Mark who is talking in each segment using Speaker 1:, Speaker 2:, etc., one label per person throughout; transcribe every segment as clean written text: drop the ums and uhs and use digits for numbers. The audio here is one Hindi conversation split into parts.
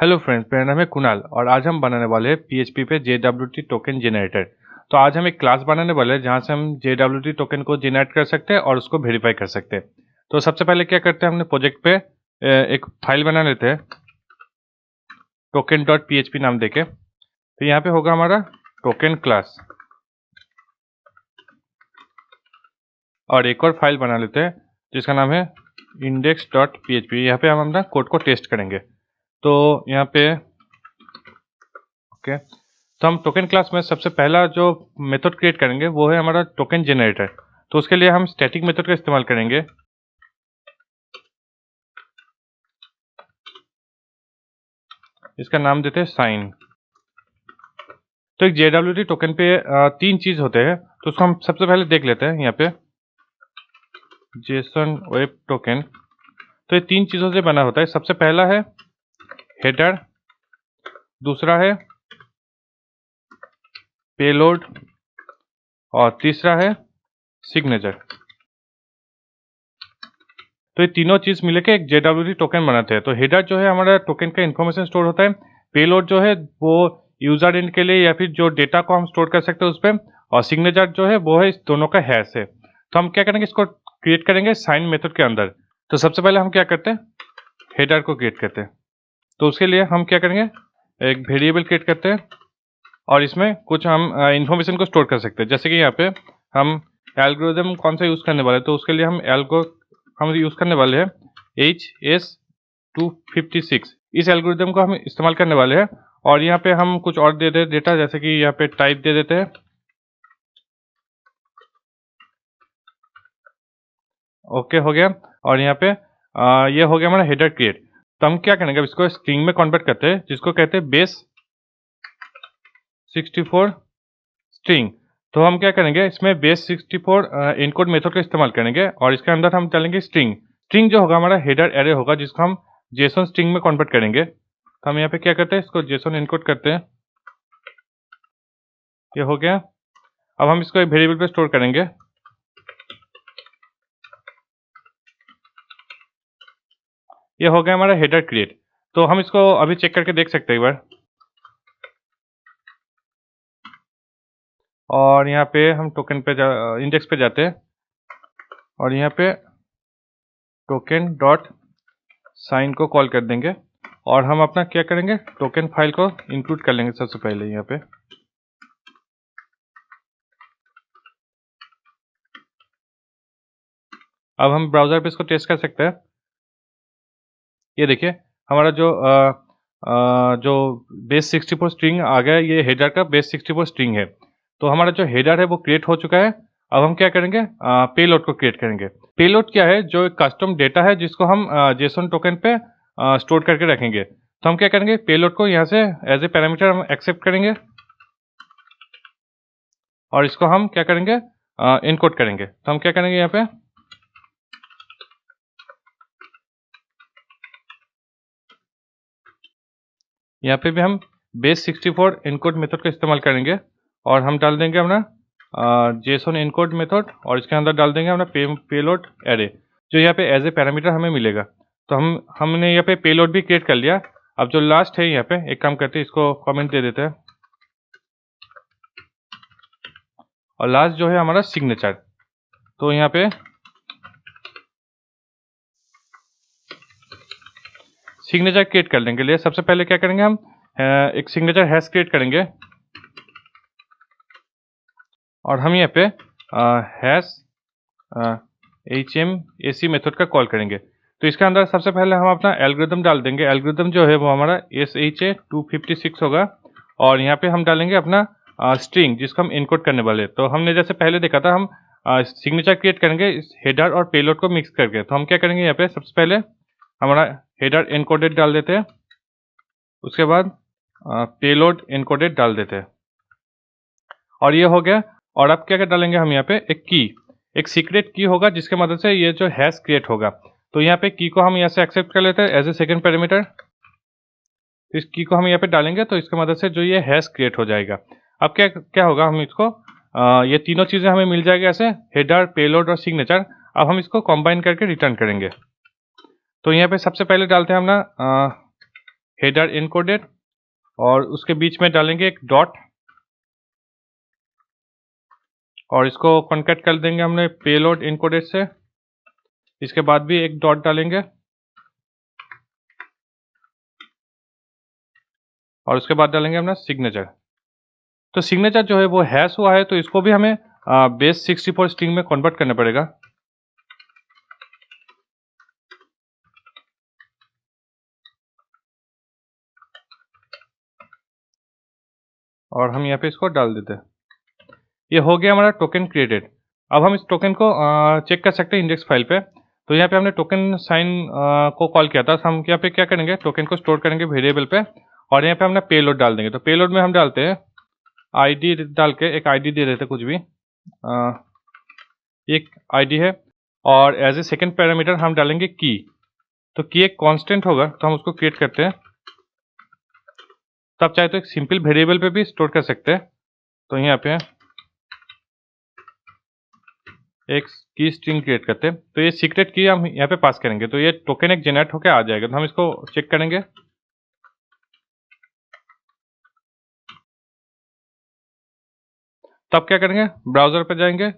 Speaker 1: हेलो फ्रेंड्स, मेरा नाम है कुणाल और आज हम बनाने वाले हैं PHP पे JWT टोकन जनरेटर। तो आज हम एक क्लास बनाने वाले हैं जहां से हम JWT टोकन को जनरेट कर सकते हैं और उसको वेरीफाई कर सकते हैं। तो सबसे पहले क्या करते हैं, हमने प्रोजेक्ट पे एक फाइल बना लेते हैं token.php नाम देके। तो यहाँ पे होगा हमारा टोकन क्लास और एक और फाइल बना लेते हैं जिसका नाम है index.php। यहाँ पे हम अपना कोड को टेस्ट करेंगे। तो यहाँ पे ओके, तो हम टोकन क्लास में सबसे पहला जो मेथड क्रिएट करेंगे वो है हमारा टोकन जनरेटर। तो उसके लिए हम स्टैटिक मेथड का इस्तेमाल करेंगे। इसका नाम देते हैं साइन। तो एक JWT टोकन पे तीन चीज होते हैं, तो उसको हम सबसे पहले देख लेते हैं। यहाँ पे जेसन वेब टोकन, तो ये तीन चीजों से बना होता है। सबसे पहला है हेडर, दूसरा है पेलोड और तीसरा है सिग्नेचर। तो ये तीनों चीज मिलकर एक JWT टोकन बनाते हैं। तो हेडर जो है हमारा टोकन का इन्फॉर्मेशन स्टोर होता है, पेलोड जो है वो यूजर एंड के लिए या फिर जो डेटा को हम स्टोर कर सकते हैं उस पर, और सिग्नेचर जो है वो है इस दोनों का हैश है। तो हम क्या करेंगे, इसको क्रिएट करेंगे साइन मेथड के अंदर। तो सबसे पहले हम क्या करते हैं, हेडर को क्रिएट करते हैं। तो उसके लिए हम क्या करेंगे, एक वेरिएबल क्रिएट करते हैं और इसमें कुछ हम इंफॉर्मेशन को स्टोर कर सकते हैं। जैसे कि यहाँ पे हम एल्गोरिदम कौन सा यूज करने वाले हैं, तो उसके लिए हम यूज करने वाले हैं HS256। इस एल्गोरिदम को हम इस्तेमाल करने वाले हैं। और यहाँ पे हम कुछ और दे देते डेटा, जैसे कि यहाँ पे टाइप दे देते हैं। ओके हो गया। और यहाँ पे ये हो गया हमारा हेडर क्रिएट। तो हम क्या करेंगे, अब इसको स्ट्रिंग में कन्वर्ट करते हैं, जिसको कहते हैं बेस 64 स्ट्रिंग। तो हम क्या करेंगे, इसमें बेस 64 इनकोड मेथड का इस्तेमाल करेंगे और इसके अंदर हम डालेंगे स्ट्रिंग। स्ट्रिंग जो होगा हमारा हेडर एरे होगा, जिसको हम जेसन स्ट्रिंग में कन्वर्ट करेंगे। तो हम यहाँ पे क्या करते हैं, इसको जेसन इनकोड करते हैं। ये हो गया। अब हम इसको एक वेरिएबल पे स्टोर करेंगे। ये हो गया हमारा हेडर क्रिएट। तो हम इसको अभी चेक करके देख सकते हैं एक बार। और यहाँ पे हम टोकन पे इंडेक्स पे जाते हैं और यहाँ पे टोकन डॉट साइन को कॉल कर देंगे और हम अपना क्या करेंगे, टोकन फाइल को इंक्लूड कर लेंगे सबसे पहले यहाँ पे। अब हम ब्राउजर पे इसको टेस्ट कर सकते हैं। ये देखिए हमारा जो बेस 64 स्ट्रिंग आ गया, ये हेडर का बेस 64 स्ट्रिंग है। तो हमारा जो हेडर है वो क्रिएट हो चुका है। अब हम क्या करेंगे, पेलोड को क्रिएट करेंगे। पेलोड क्या है, जो एक कस्टम डेटा है जिसको हम जेसन टोकन पे स्टोर करके रखेंगे। तो हम क्या करेंगे, पेलोड को यहाँ से एज ए पैरामीटर हम एक्सेप्ट करेंगे और इसको हम क्या करेंगे, इनकोड करेंगे। तो हम क्या करेंगे, यहाँ पे भी हम बेस 64 इनकोड मेथड का इस्तेमाल करेंगे और हम डाल देंगे अपना जेसन इनकोड मेथड और इसके अंदर डाल देंगे अपना पेलोड एरे, जो यहाँ पे एज ए पैरामीटर हमें मिलेगा। तो हमने यहाँ पे पेलोड भी क्रिएट कर लिया। अब जो लास्ट है, यहाँ पे एक काम करते हैं, इसको कमेंट दे देते हैं और लास्ट जो है हमारा सिग्नेचर। तो यहाँ पे सिग्नेचर क्रिएट करने के लिए सबसे पहले क्या करेंगे, हम एक सिग्नेचर हैश क्रिएट करेंगे और हम यहाँ पे हैश HMAC मेथड का कॉल करेंगे। तो इसके अंदर सबसे पहले हम अपना एल्गोरिदम डाल देंगे। एल्गोरिदम जो है वो हमारा SHA256 होगा और यहाँ पे हम डालेंगे अपना स्ट्रिंग जिसको हम इनकोड करने वाले। तो हमने जैसे पहले देखा था, हम सिग्नेचर क्रिएट करेंगे इस हेडर और पेलोड को मिक्स करके। तो हम क्या करेंगे, यहाँ पे सबसे पहले हमारा हेडर इनकोडेड डाल देते हैं, उसके बाद पेलोड इनकोडेड डाल देते हैं और ये हो गया। और अब क्या डालेंगे, हम यहाँ पे एक सीक्रेट की होगा जिसके मदद से ये जो हैश क्रिएट होगा। तो यहाँ पे की को हम यहाँ से एक्सेप्ट कर लेते हैं एज ए सेकेंड पैरामीटर। इस की को हम यहाँ पे डालेंगे तो इसके मदद से जो ये हैश क्रिएट हो जाएगा। अब क्या होगा, हम इसको ये तीनों चीज़ें हमें मिल जाएगी ऐसे, हेडर, पेलोड और सिग्नेचर। अब हम इसको कंबाइन करके रिटर्न करेंगे। तो यहाँ पे सबसे पहले डालते हैं अपना हेडर इनकोडेड और उसके बीच में डालेंगे एक डॉट और इसको कॉन्कैट कर देंगे हमने पेलोड इनकोडेड से। इसके बाद भी एक डॉट डालेंगे और उसके बाद डालेंगे अपना सिग्नेचर। तो सिग्नेचर जो है वो हैश हुआ है, तो इसको भी हमें बेस 64 स्ट्रिंग में कन्वर्ट करना पड़ेगा। और हम यहाँ पे इसको डाल देते हैं। ये हो गया हमारा टोकन क्रिएटेड। अब हम इस टोकन को चेक कर सकते हैं इंडेक्स फाइल पे। तो यहाँ पे हमने टोकन साइन को कॉल किया था, तो हम यहाँ पे क्या करेंगे, टोकन को स्टोर करेंगे वेरिएबल पे और यहाँ पे हमने पेलोड डाल देंगे। तो पेलोड में हम डालते हैं आईडी डाल के, एक आईडी दे देते कुछ भी, एक आईडी है और एज ए सेकेंड पैरामीटर हम डालेंगे की। तो की एक कांस्टेंट होगा तो हम उसको क्रिएट करते हैं। तो आप चाहे तो एक सिंपल वेरिएबल पे भी स्टोर कर सकते हैं। तो यहाँ पे एक की स्ट्रिंग क्रिएट करते हैं। तो ये सीक्रेट की हम यहाँ पे पास करेंगे, तो ये टोकन एक जनरेट होकर आ जाएगा। तो हम इसको चेक करेंगे। तो आप क्या करेंगे, ब्राउजर पे जाएंगे,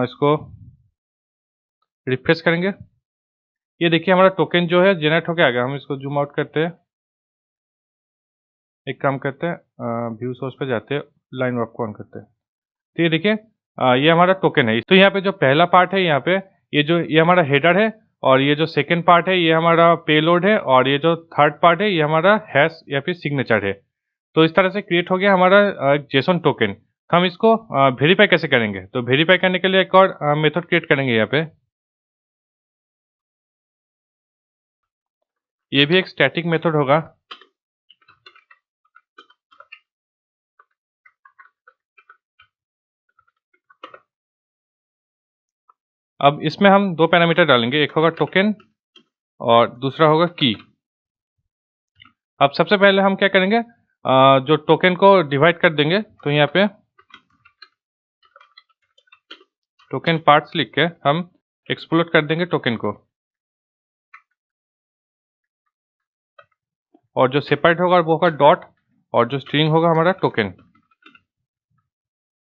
Speaker 1: इसको रिफ्रेश करेंगे। ये देखिए हमारा टोकन जो है जनरेट होकर आ गया। हम इसको जूम आउट करते हैं। एक काम करते हैं, व्यू सोर्स पे जाते हैं, लाइन वर्क को ऑन करते हैं। तो ये देखिए ये हमारा टोकन है। तो यहाँ पे जो पहला पार्ट है, यहाँ पे ये हमारा हेडर है और ये जो सेकेंड पार्ट है ये हमारा पेलोड है और ये जो थर्ड पार्ट है ये हमारा हैश या फिर सिग्नेचर है। तो इस तरह से क्रिएट हो गया हमारा जेसन टोकन। हम इसको वेरीफाई कैसे करेंगे, तो वेरीफाई करने के लिए एक और मेथड क्रिएट करेंगे यहाँ पे। ये भी एक स्टैटिक मेथड होगा। अब इसमें हम दो पैरामीटर डालेंगे, एक होगा टोकन और दूसरा होगा की। अब सबसे पहले हम क्या करेंगे, जो टोकन को डिवाइड कर देंगे। तो यहाँ पे टोकन पार्ट्स लिख के हम एक्सप्लोर कर देंगे टोकन को, और जो सेपरेट होगा वो होगा डॉट और जो स्ट्रिंग होगा हमारा टोकन।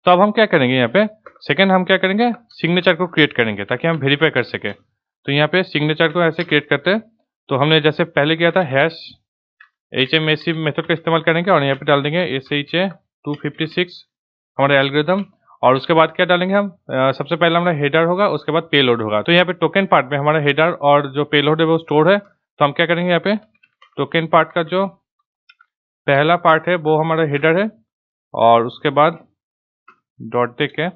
Speaker 1: तो अब हम क्या करेंगे, यहाँ पे सेकंड हम क्या करेंगे, सिग्नेचर को क्रिएट करेंगे ताकि हम वेरीफाई कर सके। तो यहाँ पे सिग्नेचर को ऐसे क्रिएट करते हैं। तो हमने जैसे पहले किया था हैश HMAC मेथड का इस्तेमाल करेंगे और यहाँ पे डाल देंगे SHA-256 हमारा एल्गोरिथम। और उसके बाद क्या डालेंगे हम, सबसे पहले हमारा हेडर होगा, उसके बाद पेलोड होगा। तो यहाँ पे टोकन पार्ट में हमारा हेडर और जो पेलोड है वो स्टोर है। तो हम क्या करेंगे, यहाँ पे टोकन पार्ट का जो पहला पार्ट है वो हमारा हेडर है और उसके बाद डॉट दे के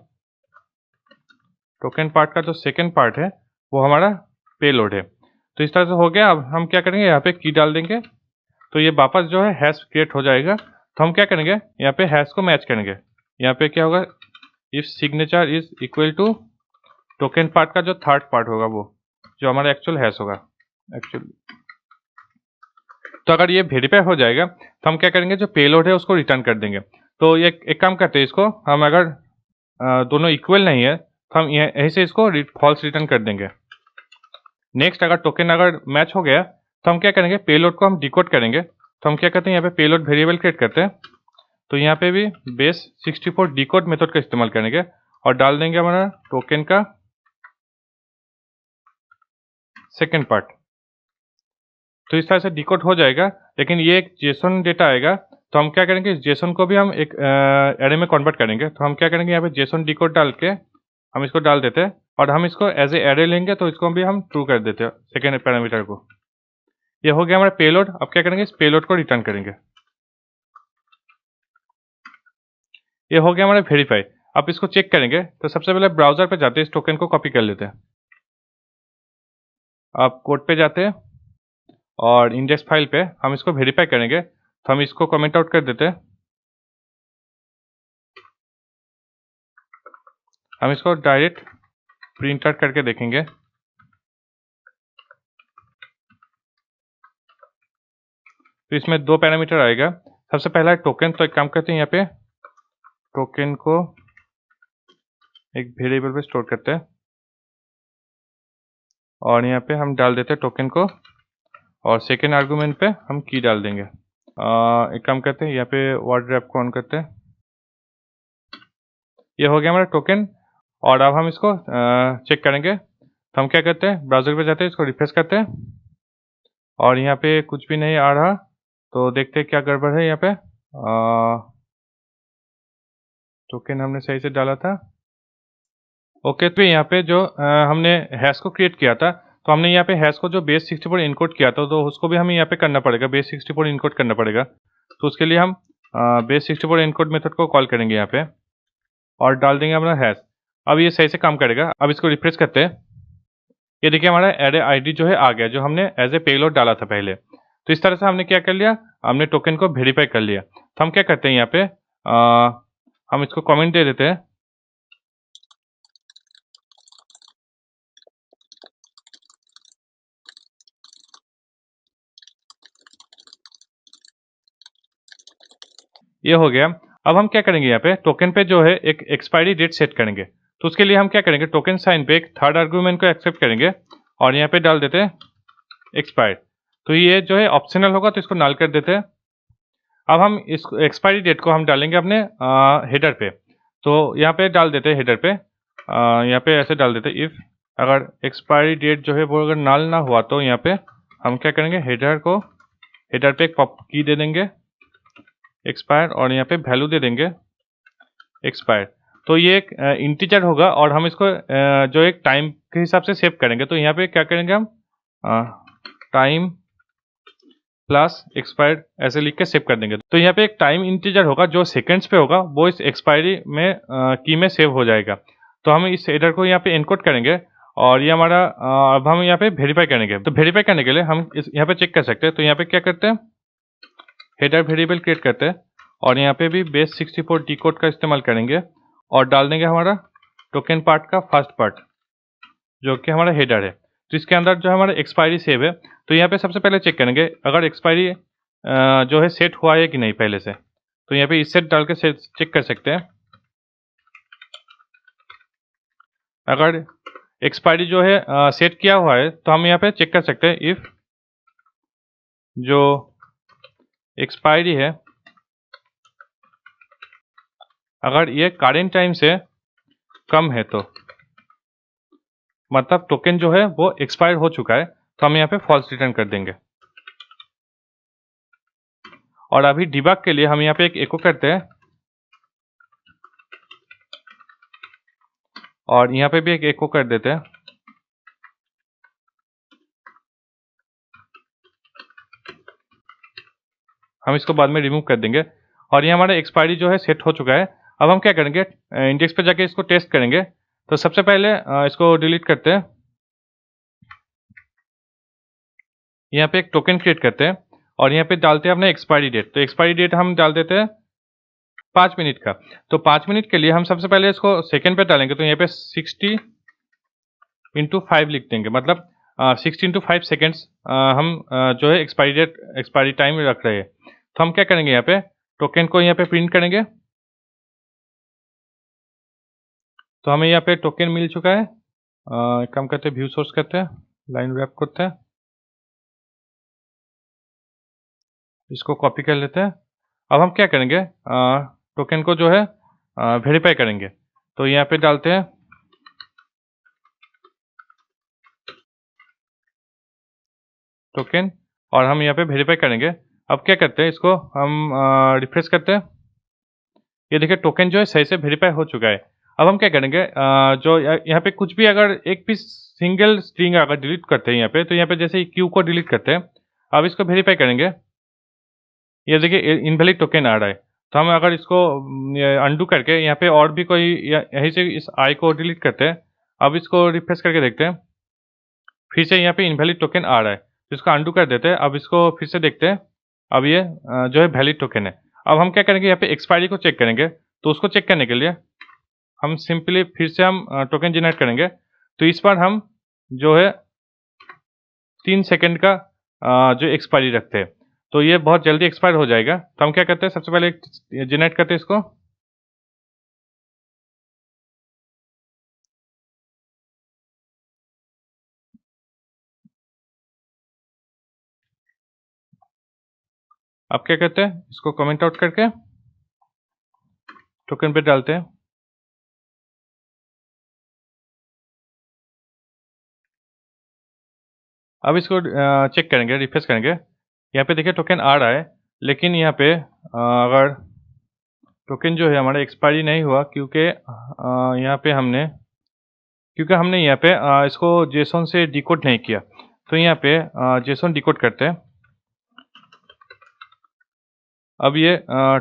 Speaker 1: टोकन पार्ट का जो सेकेंड पार्ट है वो हमारा पेलोड है। तो इस तरह से हो गया। अब हम क्या करेंगे, यहाँ पे की डाल देंगे तो ये वापस जो है हैश क्रिएट हो जाएगा। तो हम क्या करेंगे, यहाँ पे हैश को मैच करेंगे। यहाँ पे क्या होगा, if signature is equal to token part का जो थर्ड पार्ट होगा वो जो हमारा एक्चुअल हैश होगा एक्चुअल। तो अगर ये वेरीफाई हो जाएगा तो हम क्या करेंगे, जो पेलोड है उसको रिटर्न कर देंगे। तो ये एक काम करते हैं, इसको हम अगर दोनों इक्वल नहीं है तो हम यहीं से इसको फॉल्स रिटर्न कर देंगे। नेक्स्ट अगर टोकन अगर मैच हो गया तो हम क्या करेंगे, पेलोड को हम डिकोड करेंगे। तो हम क्या करते हैं, यहाँ पे पेलोड वेरिएबल क्रिएट करते हैं। तो यहाँ पे भी बेस 64 डिकोड मेथड का इस्तेमाल करेंगे और डाल देंगे हमारा टोकन का सेकेंड पार्ट। तो इस तरह से डिकोड हो जाएगा। लेकिन ये एक जेसन डेटा आएगा, तो हम क्या करेंगे, इस जेसन को भी हम एक एरे में कन्वर्ट करेंगे। तो हम क्या करेंगे, यहाँ पे जेसन डिकोड डाल के हम इसको डाल देते हैं और हम इसको एज ए एरे लेंगे। तो इसको भी हम ट्रू कर देते हैं सेकेंड पैरामीटर को। ये हो गया हमारा पेलोड। अब क्या करेंगे, इस पेलोड को रिटर्न करेंगे। ये हो गया हमारा वेरीफाई। अब इसको चेक करेंगे। तो सबसे पहले ब्राउजर पे जाते हैं, इस टोकन को कॉपी कर लेते हैं। अब कोड पे जाते हैं और इंडेक्स फाइल पे हम इसको वेरीफाई करेंगे। तो हम इसको कमेंट आउट कर देते हैं। हम इसको डायरेक्ट प्रिंट आउट करके देखेंगे। तो इसमें दो पैरामीटर आएगा। सबसे पहला है टोकन। तो एक काम करते हैं, यहाँ पे टोकन को एक वेरिएबल पे स्टोर करते हैं और यहाँ पे हम डाल देते हैं टोकन को और सेकेंड आर्गुमेंट पे हम की डाल देंगे। एक काम करते हैं, यहाँ पे वर्ड रैप को ऑन करते हैं। ये हो गया हमारा टोकन। और अब हम इसको चेक करेंगे। तो हम क्या करते हैं, ब्राउज़र पे जाते हैं, इसको रिफ्रेश करते हैं और यहाँ पे कुछ भी नहीं आ रहा। तो देखते हैं क्या गड़बड़ है यहाँ पे। टोकन हमने सही से डाला था। ओके, तो यहाँ पे जो हमने हैश को क्रिएट किया था, तो हमने यहाँ पे हैश को जो बेस 64 इनकोड किया था, तो उसको भी हमें यहाँ पे करना पड़ेगा, बेस 64 इनकोड करना पड़ेगा। तो उसके लिए हम बेस 64 इनकोड मेथड को कॉल करेंगे यहाँ पे और डाल देंगे अपना हैश। अब ये सही से काम करेगा। अब इसको रिफ्रेश करते हैं। ये देखिए हमारा एरे आईडी जो है आ गया, जो हमने एज ए पेलोड डाला था पहले। तो इस तरह से हमने क्या कर लिया, हमने टोकन को वेरीफाई कर लिया। तो हम क्या करते हैं यहाँ पे, हम इसको कमेंट दे देते हैं। ये हो गया। अब हम क्या करेंगे, यहाँ पे टोकन पे जो है एक एक्सपायरी डेट सेट करेंगे। तो उसके लिए हम क्या करेंगे, टोकन साइन पे एक थर्ड आर्गुमेंट को एक्सेप्ट करेंगे और यहाँ पे डाल देते हैं एक्सपायर्ड। तो ये जो है ऑप्शनल होगा, तो इसको नल कर देते हैं। अब हम इस एक्सपायरी डेट को हम डालेंगे अपने हेडर पे। तो यहाँ पे डाल देते हैं हेडर पे, यहाँ पे ऐसे डाल देते हैं इफ़ अगर एक्सपायरी डेट जो है वो अगर नल ना हुआ, तो यहाँ पे हम क्या करेंगे, हेडर पे एक पॉप की दे देंगे एक्सपायर और यहाँ पे वैल्यू दे देंगे एक्सपायर। तो ये एक इंटीजर होगा और हम इसको जो एक टाइम के हिसाब से सेव करेंगे। तो यहाँ पे क्या करेंगे हम, टाइम प्लस एक्सपायर्ड ऐसे लिख के सेव कर देंगे। तो यहाँ पे एक टाइम इंटीजर होगा जो सेकंड्स पे होगा, वो इस एक्सपायरी में की में सेव हो जाएगा। तो हम इस हेडर को यहाँ पे एनकोड करेंगे और ये हमारा अब हम यहाँ पे वेरीफाई करेंगे। तो वेरीफाई करने के लिए हम इस यहाँ पे चेक कर सकते हैं। तो यहाँ पे क्या करते हैं, हेडर वेरिएबल क्रिएट करते हैं और यहाँ पे भी बेस 64 डिकोड का इस्तेमाल करेंगे और डाल देंगे हमारा टोकन पार्ट का फर्स्ट पार्ट जो कि हमारा हेडर है। तो इसके अंदर जो हमारा एक्सपायरी सेव है, तो यहाँ पे सबसे पहले चेक करेंगे अगर एक्सपायरी जो है सेट हुआ है कि नहीं पहले से। तो यहाँ पे इस सेट डाल के चेक कर सकते हैं। अगर एक्सपायरी जो है सेट किया हुआ है, तो हम यहाँ पे चेक कर सकते हैं इफ़ जो एक्सपायरी है अगर ये करेंट टाइम से कम है, तो मतलब टोकन जो है वो एक्सपायर हो चुका है। तो हम यहाँ पे फॉल्स रिटर्न कर देंगे। और अभी डिबग के लिए हम यहाँ पे एक एको करते हैं और यहाँ पे भी एक एको कर देते हैं। हम इसको बाद में रिमूव कर देंगे और ये हमारा एक्सपायरी जो है सेट हो चुका है। अब हम क्या करेंगे, इंडेक्स पे जाके इसको टेस्ट करेंगे। तो सबसे पहले इसको डिलीट करते हैं। यहाँ पे एक टोकन क्रिएट करते हैं और यहाँ पे डालते हैं अपना एक्सपायरी डेट। तो एक्सपायरी डेट हम डाल देते हैं 5 मिनट का। तो 5 मिनट के लिए हम सबसे पहले इसको सेकेंड पे डालेंगे। तो यहाँ पे 60/5 लिख देंगे, मतलब 60/5 सेकेंड्स हम जो है एक्सपायरी टाइम रख रहे हैं। तो हम क्या करेंगे, यहाँ पे टोकन को यहाँ पे प्रिंट करेंगे। तो हमें यहाँ पे टोकन मिल चुका है। एक काम करते हैं, व्यू सोर्स करते हैं, लाइन रैप करते हैं, इसको कॉपी कर लेते हैं। अब हम क्या करेंगे, टोकन को जो है वेरीफाई करेंगे। तो यहाँ पे डालते हैं टोकन और हम यहाँ पे वेरीफाई करेंगे। अब क्या करते हैं, इसको हम रिफ्रेश करते हैं। ये देखिए टोकन जो है सही से वेरीफाई हो चुका है। अब हम क्या करेंगे, जो यहाँ पे कुछ भी अगर एक भी सिंगल स्ट्रिंग अगर डिलीट करते हैं यहाँ पे, तो यहाँ पे जैसे क्यू को डिलीट करते हैं। अब इसको वेरीफाई करेंगे। ये देखिए इनवैलिड टोकन आ रहा है। तो हम अगर इसको अंडू करके यहाँ पे और भी कोई यहीं से इस आई को डिलीट करते हैं। अब इसको रिफ्रेश करके देखते हैं, फिर से यहाँ पे इनवैलिड टोकन आ रहा है। तो इसको अंडू कर देते हैं। अब इसको फिर से देखते हैं। अब ये जो है वैलिड टोकन है। अब हम क्या करेंगे, यहाँ पे एक्सपायरी को चेक करेंगे। तो उसको चेक करने के लिए हम सिंपली फिर से हम टोकन जनरेट करेंगे। तो इस बार हम जो है 3 सेकंड का जो एक्सपायरी रखते हैं। तो ये बहुत जल्दी एक्सपायर हो जाएगा। तो हम क्या करते हैं, सबसे पहले जनरेट करते हैं इसको। अब क्या कहते हैं, इसको कमेंट आउट करके टोकन पे डालते हैं। अब इसको चेक करेंगे, रिफ्रेश करेंगे। यहाँ पे देखिए टोकन आ रहा है, लेकिन यहाँ पे अगर टोकन जो है हमारा एक्सपायरी नहीं हुआ, क्योंकि यहाँ पे हमने यहाँ पे इसको जेसन से डिकोड नहीं किया। तो यहाँ पे जेसन डिकोड करते हैं। अब ये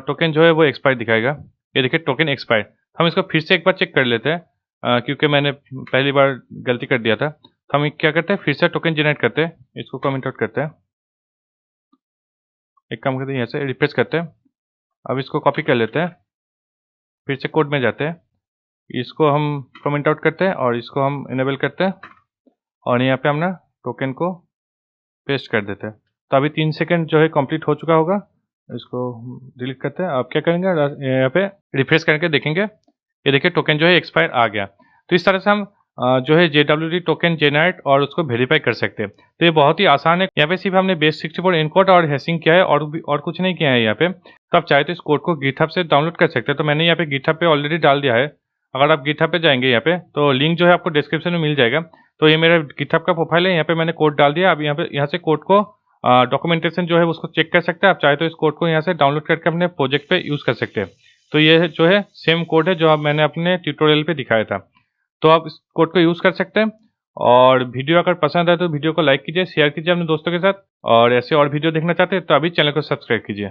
Speaker 1: टोकन जो है वो एक्सपायर दिखाएगा। ये देखिए टोकन एक्सपायर। हम इसको फिर से एक बार चेक कर लेते हैं, क्योंकि मैंने पहली बार गलती कर दिया था। तो हम क्या करते हैं, फिर से टोकन जनरेट करते हैं, इसको कमेंट आउट करते हैं। एक काम करते हैं, यहाँ से रिफ्रेश करते हैं। अब इसको कॉपी कर लेते हैं, फिर से कोड में जाते हैं, इसको हम कमेंट आउट करते हैं और इसको हम इनेबल करते हैं और यहाँ पे हम ना टोकन को पेस्ट कर देते हैं। तो अभी 3 सेकंड जो है कंप्लीट हो चुका होगा। इसको डिलीट करते हैं। अब क्या करेंगे, यहाँ पे रिफ्रेश करके देखेंगे, ये देखिए टोकन जो है एक्सपायर आ गया। तो इस तरह से हम जो है JWT टोकन जेनरेट और उसको वेरीफाई कर सकते हैं। तो ये बहुत ही आसान है। यहाँ पे सिर्फ हमने base64 एनकोड और हैशिंग किया है और कुछ नहीं किया है यहाँ पे। तो आप चाहे तो इस कोड को गिटहब से डाउनलोड कर सकते हैं। तो मैंने यहाँ पे गिटहब पे ऑलरेडी डाल दिया है। अगर आप गिटहब पे जाएंगे यहाँ पे, तो लिंक जो है आपको डिस्क्रिप्शन में मिल जाएगा। तो ये मेरा गिटहब का प्रोफाइल है, यहाँ पे मैंने कोड डाल दिया। अब यहाँ से कोड को डॉक्यूमेंटेशन जो है उसको चेक कर सकते हैं। आप चाहे तो इस कोड को यहाँ से डाउनलोड करके अपने प्रोजेक्ट पे यूज़ कर सकते हैं। तो ये जो है सेम कोड है जो अब मैंने अपने ट्यूटोरियल पे दिखाया था। तो आप इस कोड को यूज़ कर सकते हैं। और वीडियो अगर पसंद आए तो वीडियो को लाइक कीजिए, शेयर कीजिए अपने दोस्तों के साथ। और ऐसे और वीडियो देखना चाहते हैं तो अभी चैनल को सब्सक्राइब कीजिए।